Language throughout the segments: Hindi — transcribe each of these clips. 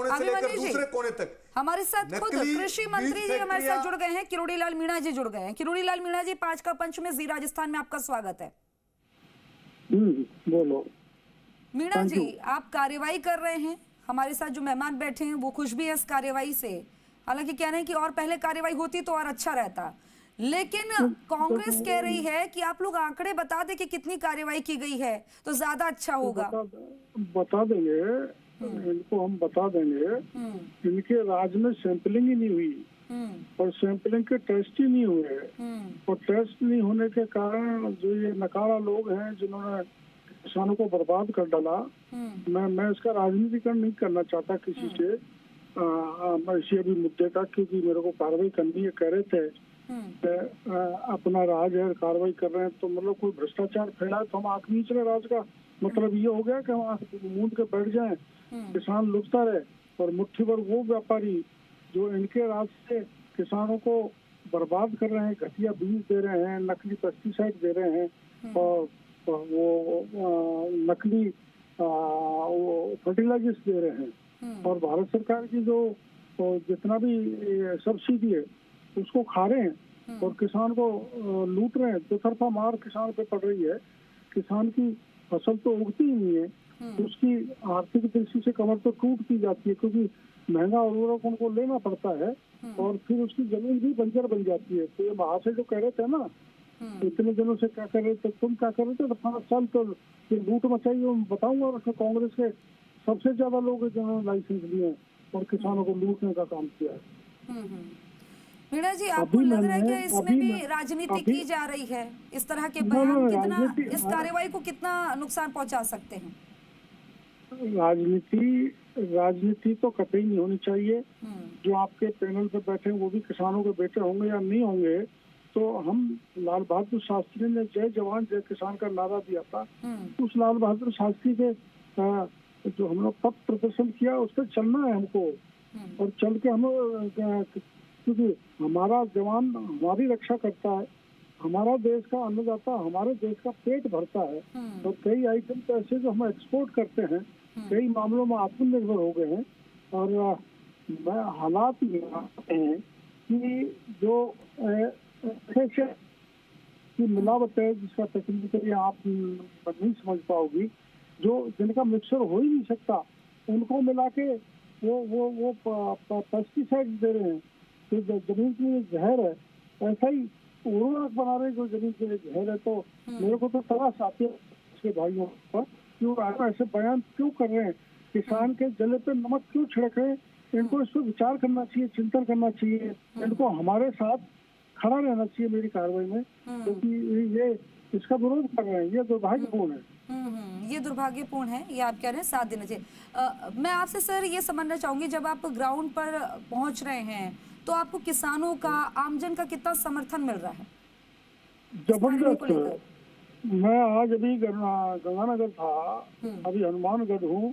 कोने से लेकर अभिमन्यु जी, दूसरे कोने तक हमारे साथ खुद नकली कृषि मंत्री बीज जी हमारे साथ फैक्ट्रियां। जुड़ गए हैं, किरोड़ी लाल मीणा जी जुड़ गए हैं। किरोड़ी लाल मीणा जी, 5 का पंच में जी राजस्थान में आपका स्वागत है। बोलो। मीणा जी, आप कार्यवाही कर रहे हैं, हमारे साथ जो मेहमान बैठे हैं वो खुश भी है इस कार्यवाही से। हालांकि कह रहे हैं कि और पहले कार्यवाही होती तो और अच्छा रहता, लेकिन कांग्रेस कह रही है कि आप लोग आंकड़े बता दें कि कितनी कार्यवाही की गई है तो ज्यादा अच्छा होगा। बता देंगे, इनको हम बता देंगे। इनके राज्य में सैंपलिंग ही नहीं हुई और सैंपलिंग के टेस्ट ही नहीं हुए, और टेस्ट नहीं होने के कारण जो ये नकारा लोग हैं जिन्होंने किसानों को बर्बाद कर डाला। मैं इसका राजनीतिकरण नहीं करना चाहता किसी से इसी अभी मुद्दे का, क्योंकि मेरे को कार्रवाई करनी है। कह रहे थे अपना राज है, कार्रवाई कर रहे हैं, तो मतलब कोई भ्रष्टाचार फैला तो हम आंख नीच रहे। राज का मतलब ये हो गया कि हम आंख मूंद के बैठ जाएं, किसान लुटता रहे, और मुट्ठी भर वो व्यापारी जो इनके राज से किसानों को बर्बाद कर रहे हैं, घटिया बीज दे रहे हैं, नकली पेस्टिसाइड दे रहे हैं, और वो नकली फर्टिलाइजर्स दे रहे हैं, और भारत सरकार की जो जितना भी सब्सिडी है उसको खा रहे हैं और किसान को लूट रहे हैं। दुतरफा मार किसान पे पड़ रही है। किसान की फसल तो उगती ही नहीं है, उसकी आर्थिक दृष्टि से कमर तो टूटती जाती है, क्योंकि महंगा उर्वरक उनको लेना पड़ता है, और फिर उसकी जमीन भी बंजर बन जाती है। तो ये बाहर से जो कह रहे थे ना, इतने दिनों से क्या कर रहे थे, तुम क्या कर रहे थे, तो 5 साल तो लूट मचाई। मैं बताऊंगा, उसमें कांग्रेस के सबसे ज्यादा लोग जिन्होंने लाइसेंस लिए हैं और किसानों को लूटने का काम किया है। मीणा जी, आपको लग रहा है कि इसमें भी राजनीति की जा रही है? इस तरह के बयान कितना इस कार्रवाई को कितना नुकसान पहुंचा सकते हैं? राजनीति तो कतई नहीं होनी चाहिए। जो आपके पैनल पे बैठे हैं वो भी किसानों के बेटे होंगे या नहीं होंगे, तो हम लाल बहादुर शास्त्री ने जय जवान जय किसान का नारा दिया था, उस लाल बहादुर शास्त्री के जो हम लोग पथ प्रदर्शन किया उस पर चलना है हमको, और चल के हम, क्योंकि हमारा जवान हमारी रक्षा करता है, हमारा देश का अन्नदाता हमारे देश का पेट भरता है, और कई आइटम तो ऐसे जो हम एक्सपोर्ट करते हैं, कई मामलों में आत्मनिर्भर हो गए हैं। और हालात ये हैं कि जो की मिलावट है, जिसका टेक्निकली आप नहीं समझ पाओगी, जो जिनका मिक्सर हो ही नहीं सकता उनको मिला के वो पेस्टिसाइड दे रहे हैं, तो जमीन की जहर है। ऐसा ही उर्वरक बना रहे जो जमीन के लिए जहर है। तो मेरे को तो तलाश आती है उसके भाइयों पर, क्यों ऐसे बयान क्यों कर रहे हैं, किसान के गले पे नमक क्यों छिड़क रहे हैं। इनको इस पर विचार करना चाहिए, चिंतन करना चाहिए, इनको हमारे साथ खड़ा रहना चाहिए मेरी कार्रवाई में, क्योंकि ये इसका विरोध कर रहे हैं। ये दुर्भाग्यपूर्ण है। ये दुर्भाग्यपूर्ण है, ये आप कह रहे हैं, साथ देना चाहिए। मैं आपसे सर ये समझना चाहूंगी, जब आप ग्राउंड पर पहुंच रहे हैं तो आपको किसानों का, आमजन का कितना समर्थन मिल रहा है? जबरदस्त। मैं आज अभी गंगानगर था, अभी हनुमानगढ़ हूँ,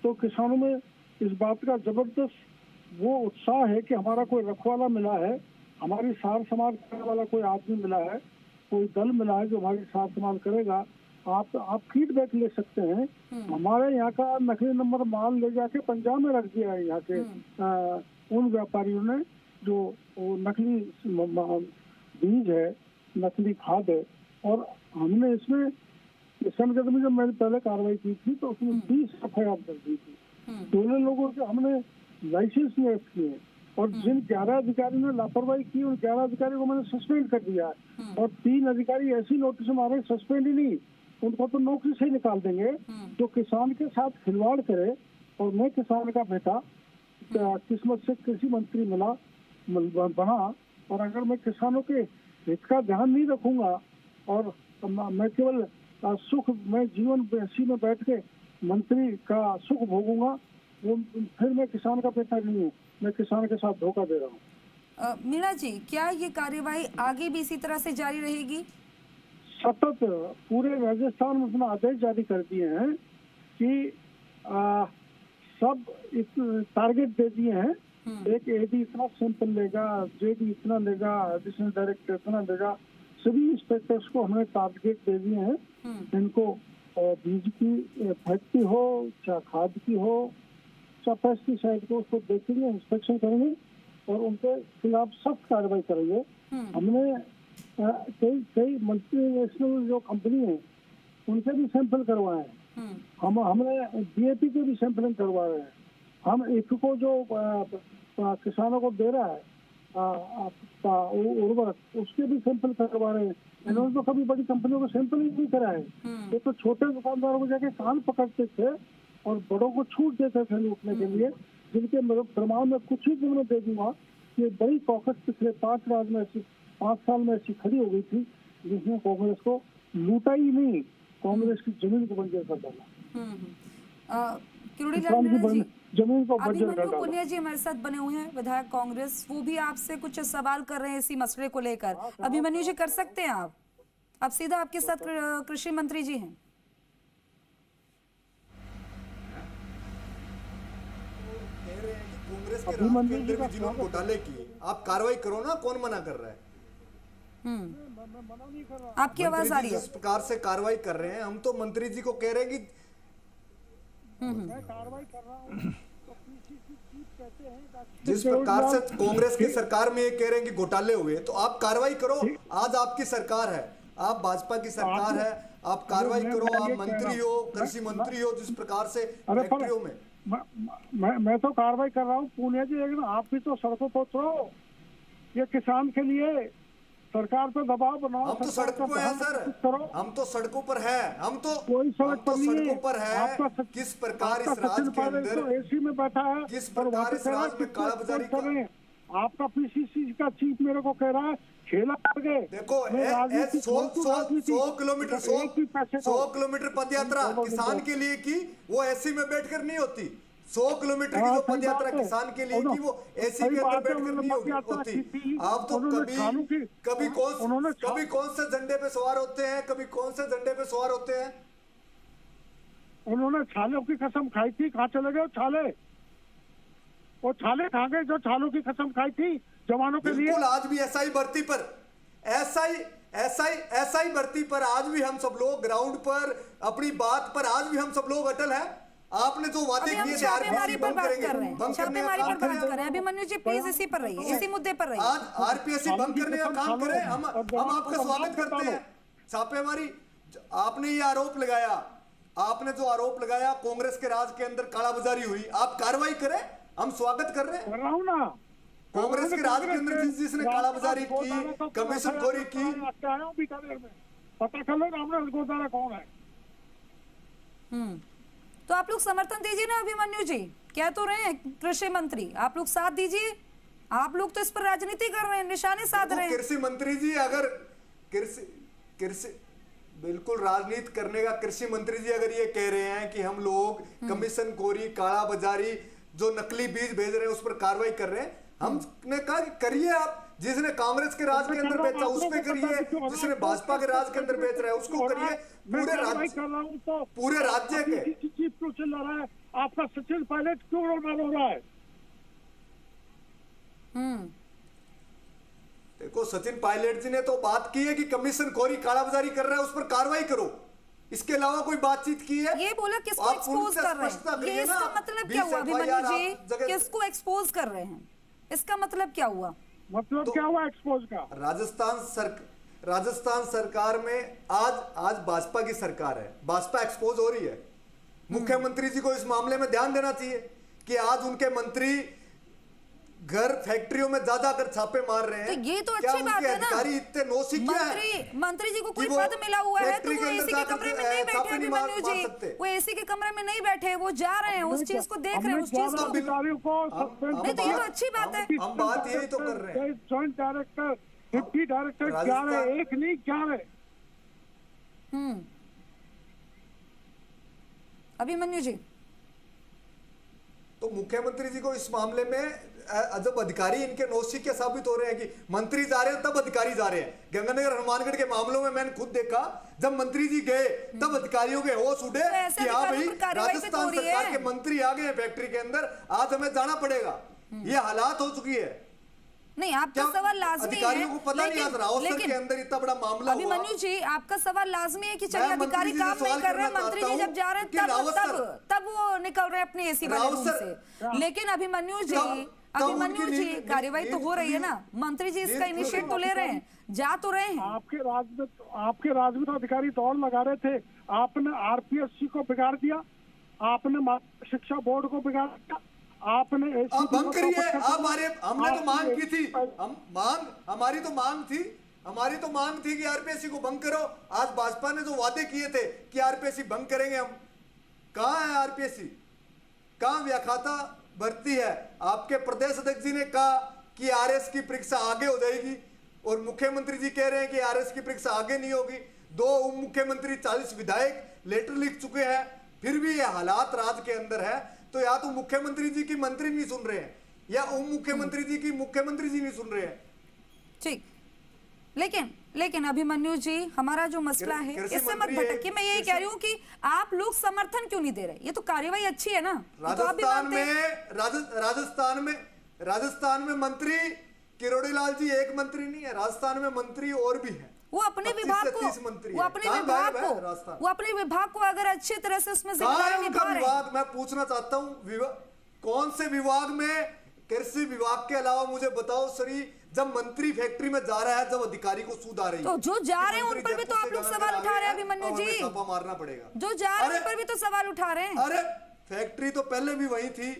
तो किसानों में इस बात का जबरदस्त वो उत्साह है कि हमारा कोई रखवाला मिला है, हमारी सार संभाल करने वाला कोई आदमी मिला है, कोई दल मिला है जो हमारी सार संभाल करेगा। आप फीडबैक ले सकते हैं। हमारे यहाँ का नकली नंबर माल ले जाके पंजाब में रख दिया है यहाँ के उन व्यापारियों ने, जो नकली बीज है, नकली खाद है। और हमने इसमें किशनगढ़ में जब मैंने पहले कार्रवाई की थी तो उसमें 20 FIR कर दी थी। 16 लोगों के हमने लाइसेंस निरस्त किए, और जिन 11 अधिकारी ने लापरवाही की उन 11 अधिकारी को मैंने सस्पेंड कर दिया है, और 3 अधिकारी ऐसी नोटिस मारे, सस्पेंड ही नहीं, उनको तो नौकरी से ही निकाल देंगे जो किसान के साथ खिलवाड़ करे। और मैं किसान का बेटा, किस्मत से कृषि मंत्री बना, और अगर मैं किसानों के हित का ध्यान नहीं रखूंगा और मैं केवल मैं जीवन इसी में बैठ के मंत्री का सुख भोगूंगा, वो फिर मैं किसान का बेटा नहीं हूँ, मैं किसान के साथ धोखा दे रहा हूँ। मीणा जी, क्या ये कार्यवाही आगे भी इसी तरह से जारी रहेगी? सतत पूरे राजस्थान में अपना आदेश जारी कर दिए हैं कि सब टारगेट दे दिए हैं। एक एडी इतना सैंपल लेगा, जेडी इतना लेगा, एडिशनल डायरेक्टर इतना लेगा, सभी इंस्पेक्टर्स को हमने टारगेट दे दिए हैं। इनको बीज की फैक्ट्री हो, चाहे खाद की हो, पेस्टिसाइड को उसको देखेंगे, इंस्पेक्शन करेंगे और उनके खिलाफ सख्त कार्रवाई करेंगे। हमने कई मल्टीनेशनल जो कंपनी है उनसे भी सैंपल करवाए हैं। हमने DAP के भी सैंपलिंग करवा रहे हैं। हम इफको जो किसानों को दे रहा है उर्वरक, उसके भी सैंपल करवा रहे हैं। इन्होंने तो कभी बड़ी कंपनियों को सैंपल ही नहीं करा है। ये तो छोटे दुकानदारों को जाके कान पकड़ते थे और बड़ों को छूट देते थे लूटने के लिए, जिनके प्रमाण में कुछ ही दिन में दे दूंगा कि बड़ी कॉकस पिछले 5 साल में ऐसी खड़ी हो गई थी जिसने कांग्रेस को लूटा ही नहीं, कांग्रेस की जमीन को बंजर कर डाला। जमीन को बंजर कर डाला। पुनिया जी हमारे साथ बने हुए हैं, विधायक कांग्रेस, वो भी आपसे कुछ सवाल कर रहे हैं इसी मसले को लेकर। अभिमन्यु जी कर सकते हैं आप सीधा, आपके साथ कृषि मंत्री जी हैं। कांग्रेस के राज के अंदर भी जिन्होंने घोटाले किए, आप कार्रवाई करो ना, कौन मना कर रहा है? आपकी आवाज आ रही है। जिस प्रकार से कार्रवाई कर रहे हैं, हम तो मंत्री जी को कह रहे हैं कि मैं कार्रवाई कर रहा हूं, तो कहते हैं जिस प्रकार से कांग्रेस की सरकार में ये कह रहे हैं कि घोटाले हुए, तो आप कार्रवाई करो। आज आपकी सरकार है, आप भाजपा की सरकार है, आप कार्रवाई करो। आप मंत्री हो, कृषि मंत्री हो, जिस प्रकार से फैक्ट्रियों में मैं तो कार्रवाई कर रहा हूँ पुनिया जी, लेकिन आप भी तो सड़कों पर उतरो। ये किसान के लिए सरकार पे दबाव बनाओ। हम तो सड़कों पर हैं सर, हम तो सड़कों पर हैं, हम तो कोई सड़कों पर है। किस प्रकार इस राज्य के अंदर एसी में बैठा है, किस प्रकार इस राज्य में कालाबाजारी कर रहे हैं। आपका PCC का चीफ मेरे को कह रहा है खेला करके। देखो 100 किलोमीटर पद यात्रा किसान के लिए की, वो एसी में बैठकर नहीं होती। 100 किलोमीटर की जो पद यात्रा किसान के लिए की, वो एसी के अंदर बैठकर नहीं होती। आप तो कभी कौन से झंडे पे सवार होते हैं, कभी कौन से झंडे पे सवार होते हैं। उन्होंने छालों की कसम खाई थी, कहाँ चले गए छाले? वो छाले खा गए जो छालों की कसम खाई थी जवानों के लिए। बिल्कुल, आज भी ऐसा ही भर्ती पर, ऐसा ही भर्ती पर आज भी हम सब लोग ग्राउंड पर अपनी बात पर आज भी हम सब लोग अटल हैं। आपने जो वादे किए थे छापेमारी पर बात कर रहे हैं, छापेमारी पर बात कर रहे हैं। अभिमन्यु जी प्लीज इसी पर रहिए, इसी मुद्दे पर रहिए। आज RPSC बंद करने का काम करें, हम आपका स्वागत करते हैं। छापेमारी, आपने ये आरोप लगाया, आपने जो आरोप लगाया कांग्रेस के राज के अंदर कालाबाजारी हुई, आप कार्रवाई करें, हम स्वागत कर रहे हैं। कर रहा हूं ना। कांग्रेस के राज के अंदर जिसने कालाबाजारी की, कमीशनखोरी की, पता कर लो रामनाथ गोदारा कौन है। तो आप लोग समर्थन दीजिए ना अभिमन्यु जी, कह तो रहे हैं कृषि मंत्री, आप लोग साथ दीजिए। आप लोग तो इस पर राजनीति कर रहे हैं, निशाने साध रहे हैं। कृषि मंत्री जी अगर कृषि बिल्कुल राजनीति करने का, कृषि मंत्री जी अगर ये कह रहे हैं कि हम लोग कमीशनखोरी, कालाबाजारी, जो नकली बीज भेज रहे हैं उस पर कार्रवाई कर रहे हैं, हमने कहा कि करिए आप। जिसने कांग्रेस के राज के अंदर बेचा उस पे करिए, जिसने भाजपा के राज के अंदर बेच रहा है उसको करिए। पूरे राज्य के चीफ क्यों चिल्ला रहा है? आपका सचिन पायलट क्यों रोल हो रहा है? देखो सचिन पायलट जी ने तो बात की है कि कमीशनखोरी, कालाबाजारी कर रहा है, उस पर कार्रवाई करो। इसके अलावा कोई बातचीत की है? ये बोला किसको एक्सपोज कर रहे हैं, ये इसका मतलब क्या हुआ अभिमन्यु जी? किसको एक्सपोज कर रहे हैं, इसका मतलब क्या हुआ? मतलब क्या हुआ एक्सपोज का? राजस्थान सरकार में आज भाजपा की सरकार है, भाजपा एक्सपोज हो रही है। मुख्यमंत्री जी को इस मामले में ध्यान देना चाहिए कि आज उनके मंत्री घर फैक्ट्रियों में ज्यादा कर छापे मार रहे हैं। तो ये तो अच्छी बात है ना। अधिकारी इतने नौसिखिया हैं। मंत्री जी को कोई पद मिला हुआ है तो वो एसी के कमरे में नहीं बैठे अभिमन्यु जी, वो एसी के कमरे में नहीं बैठे, वो जा रहे हैं, उस चीज को देख रहे हैं, उस चीज को। नहीं तो ये तो अच्छी बात है। हम बात यही तो कर रहे हैं। जॉइंट डायरेक्टर, डिप्टी डायरेक्टर क्या रहे, एक नहीं क्या रहे। अभिमन्यु जी, तो मुख्यमंत्री जी को इस मामले में जब अधिकारी इनके नौसिखिया साबित हो रहे हैं कि मंत्री जा रहे हैं तब अधिकारी जा रहे हैं। गंगानगर हनुमानगढ़ के मामलों में मैंने खुद देखा, जब मंत्री जी गए तब अधिकारियों के होश उड़े कि हाँ भाई राजस्थान सरकार के मंत्री आ गए फैक्ट्री के अंदर, आज हमें जाना पड़ेगा। ये हालात हो चुकी है। नहीं, आपका क्या सवाल लाजमी है, अधिकारियों को पता नहीं आज रावत सर के अंदर इतना बड़ा मामला हुआ। अभिमन्यु जी, आपका सवाल लाजमी है कि चलिए मैं अधिकारी मंत्री जी से काम नहीं सवाल कर रहे हैं, करना मंत्री चाहता जी हूं जब जा रहे हैं कि तब रावत तब सर- तब वो निकल रहे हैं अपने एसी वाले रावत रूम सर- से। लेकिन अभिमन्यु जी, तब अभिमन्यु उनकी जी, नींद- कार्यवाही तो नींद हो रही है खुली- ना, मंत्री जी इसका नींद इनिशिएट खुली- तो ले रहे हैं, जा तो रहे हैं। आपके राज्य में तो अधिकारी दौड़ लगा रहे थे, आपने आरपीएससी को बिगाड़ दिया, आपने माध्यमिक शिक्षा बोर्ड को बिगाड़ दिया, आपने आप भंग करिए। आप हमने तो मांग की थी, हमारी तो मांग थी कि आरपीएससी को भंग करो। आज भाजपा ने जो वादे किए थे कि आरपीएससी भंग करेंगे हम, कहाँ है आरपीएससी? कहाँ व्याख्याता भर्ती है? आपके प्रदेश अध्यक्ष जी ने कहा कि आरएस की परीक्षा आगे हो जाएगी और मुख्यमंत्री जी कह रहे हैं कि आरएस की परीक्षा आगे नहीं होगी। 2 उप मुख्यमंत्री, 40 विधायक लेटर लिख चुके हैं, फिर भी ये हालात राज्य के अंदर है। तो या तो मुख्यमंत्री जी की मंत्री नहीं सुन रहे हैं या उप मुख्यमंत्री जी की मुख्यमंत्री जी नहीं सुन रहे हैं। ठीक, लेकिन अभिमन्यु जी, हमारा जो मसला है इससे मत भटकिए। मैं यही कह रही हूँ कि आप लोग समर्थन क्यों नहीं दे रहे? ये तो कार्यवाही अच्छी है ना। राजस्थान में मंत्री किरोड़ी लाल जी एक मंत्री नहीं है, राजस्थान में मंत्री और भी है। वो अपने विभाग को अगर अच्छी तरह से उसमें जिम्मेदारी निभा रहे हैं। मैं पूछना चाहता हूँ, कौन से विभाग में? कृषि विभाग के अलावा मुझे बताओ श्री, जब मंत्री फैक्ट्री में जा रहा है, जब अधिकारी को सूद आ रही है, तो जो जा रहे हैं उन पर भी तो आप लोग सवाल उठा रहे हैं अभिमन्यु जी। छापा मारना पड़ेगा। जो जा रहे हैं उन पर भी तो सवाल उठा रहे हैं। अरे फैक्ट्री तो पहले भी वही थी,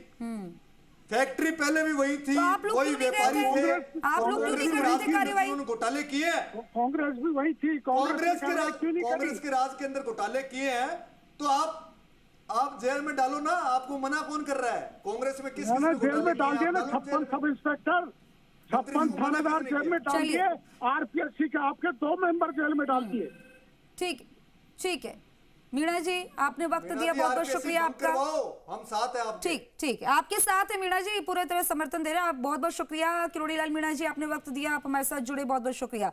फैक्ट्री पहले भी वही थी, वही व्यापारी थे। आप लोग क्यों नहीं कर रहे थे कार्यवाही? उन्होंने घोटाले किए। कांग्रेस भी वही थी, कांग्रेस के राज के अंदर घोटाले किए हैं, तो आप जेल में डालो ना। आपको मना कौन कर रहा है? कांग्रेस में किस जेल में डाल दिया ना 56 सब इंस्पेक्टर, 56 थानेदार जेल में डाल दिए, आरपीएससी के आपके 2 मेंबर जेल में डाल दिए। ठीक है मीणा जी, आपने वक्त दिया, बहुत बहुत शुक्रिया आपका। हम साथ हैं आपके। ठीक है, आपके साथ है मीणा जी, पूरे तरह समर्थन दे रहे हैं आप। बहुत बहुत शुक्रिया किरोड़ी लाल मीणा जी, आपने वक्त दिया, आप हमारे साथ जुड़े, बहुत बहुत शुक्रिया।